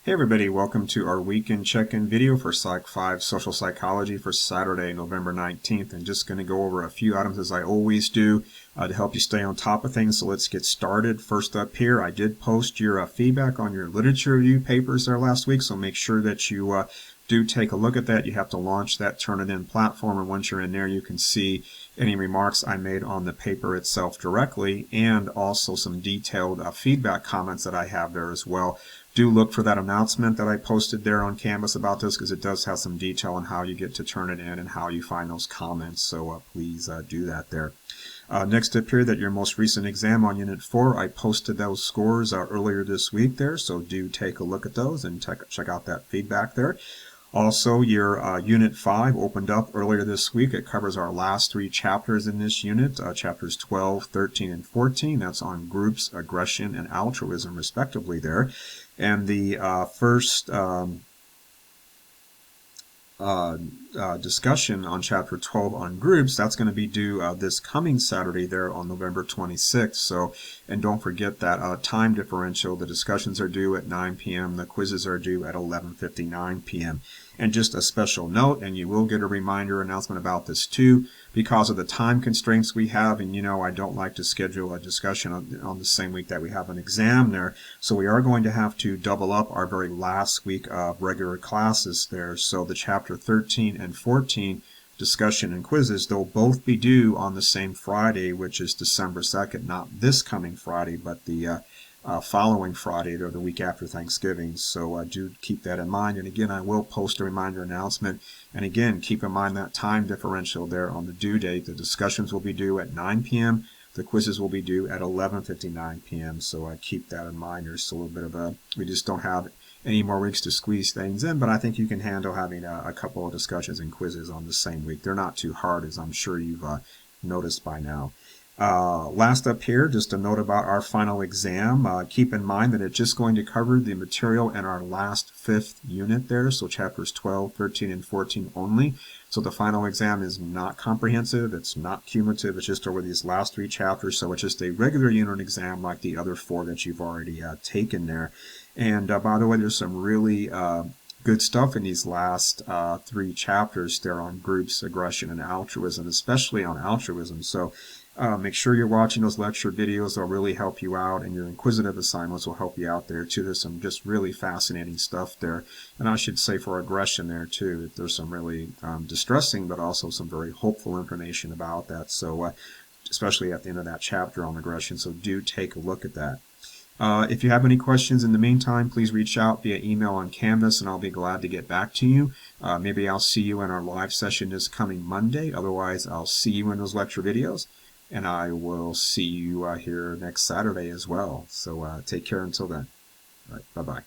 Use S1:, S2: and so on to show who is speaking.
S1: Hey everybody, welcome to our weekend check-in video for Psych 5 Social Psychology for Saturday, November 19th. I'm just going to go over a few items as I always do to help you stay on top of things. So let's get started. First up here, I did post your feedback on your literature review papers there last week, so make sure that you do take a look at that. You have to launch that Turnitin platform, and once you're in there, you can see any remarks I made on the paper itself directly, and also some detailed feedback comments that I have there as well. Do look for that announcement that I posted there on Canvas about this, because it does have some detail on how you get to turn it in and how you find those comments. So please do that there. Next up here, that your most recent exam on Unit 4, I posted those scores earlier this week there, so do take a look at those and check out that feedback there. Also, your Unit 5 opened up earlier this week. It covers our last 3 chapters in this unit, chapters 12, 13, and 14. That's on groups, aggression, and altruism, respectively there. And the first discussion on chapter 12 on groups, that's going to be due this coming Saturday there on November 26th. So, and don't forget that time differential. The discussions are due at 9 p.m. The quizzes are due at 11:59 p.m. And just a special note, and you will get a reminder announcement about this too, because of the time constraints we have, and I don't like to schedule a discussion on the same week that we have an exam there. So we are going to have to double up our very last week of regular classes there. So the chapter 13 and 14 discussion and quizzes, they'll both be due on the same Friday, which is December 2nd, not this coming Friday, but the following Friday or the week after Thanksgiving. So do keep that in mind. And again, I will post a reminder announcement. And again, keep in mind that time differential there on the due date. The discussions will be due at 9 p.m. The quizzes will be due at 11:59 p.m. So keep that in mind. There's a little bit of we just don't have any more weeks to squeeze things in, but I think you can handle having a couple of discussions and quizzes on the same week. They're not too hard, as I'm sure you've noticed by now. Last up here, just a note about our final exam. Keep in mind that it's just going to cover the material in our last 5th unit there, so chapters 12, 13, and 14 only. So the final exam is not comprehensive, it's not cumulative, it's just over these last 3 chapters, so it's just a regular unit exam like the other 4 that you've already taken there. And by the way, there's some really good stuff in these last 3 chapters there on groups, aggression, and altruism, especially on altruism. So make sure you're watching those lecture videos. They'll really help you out, and your inquisitive assignments will help you out there too. There's some just really fascinating stuff there, and I should say for aggression there too, there's some really distressing but also some very hopeful information about that. So especially at the end of that chapter on aggression, so do take a look at that. If you have any questions in the meantime, please reach out via email on Canvas, and I'll be glad to get back to you. Maybe I'll see you in our live session this coming Monday. Otherwise, I'll see you in those lecture videos, and I will see you here next Saturday as well. So take care until then. All right, bye-bye.